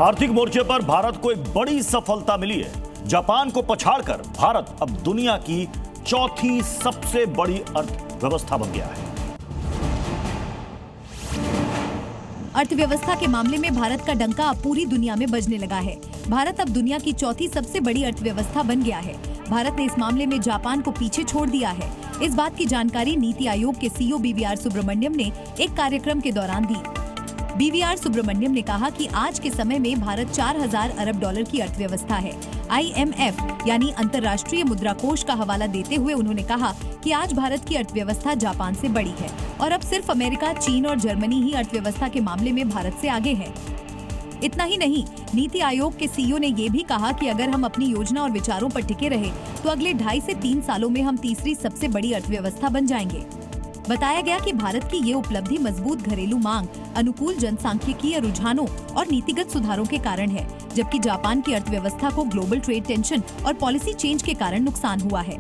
आर्थिक मोर्चे पर भारत को एक बड़ी सफलता मिली है। जापान को पछाड़कर भारत अब दुनिया की चौथी सबसे बड़ी अर्थव्यवस्था बन गया है। अर्थव्यवस्था के मामले में भारत का डंका अब पूरी दुनिया में बजने लगा है। भारत अब दुनिया की चौथी सबसे बड़ी अर्थव्यवस्था बन गया है। भारत ने इस मामले में जापान को पीछे छोड़ दिया है। इस बात की जानकारी नीति आयोग के सीईओ बीवीआर सुब्रमण्यम ने एक कार्यक्रम के दौरान दी। बीवीआर सुब्रमण्यम ने कहा कि आज के समय में भारत 4000 अरब डॉलर की अर्थव्यवस्था है। IMF यानी अंतर्राष्ट्रीय मुद्रा कोष का हवाला देते हुए उन्होंने कहा कि आज भारत की अर्थव्यवस्था जापान से बड़ी है और अब सिर्फ अमेरिका, चीन और जर्मनी ही अर्थव्यवस्था के मामले में भारत से आगे है। इतना ही नहीं, नीति आयोग के सीईओ ने ये भी कहा कि अगर हम अपनी योजना और विचारों पर टिके रहे तो अगले 2.5 से 3 सालों में हम तीसरी सबसे बड़ी अर्थव्यवस्था बन जाएंगे। बताया गया कि भारत की ये उपलब्धि मजबूत घरेलू मांग, अनुकूल जनसांख्यिकीय रुझानों और नीतिगत सुधारों के कारण है, जबकि जापान की अर्थव्यवस्था को ग्लोबल ट्रेड टेंशन और पॉलिसी चेंज के कारण नुकसान हुआ है।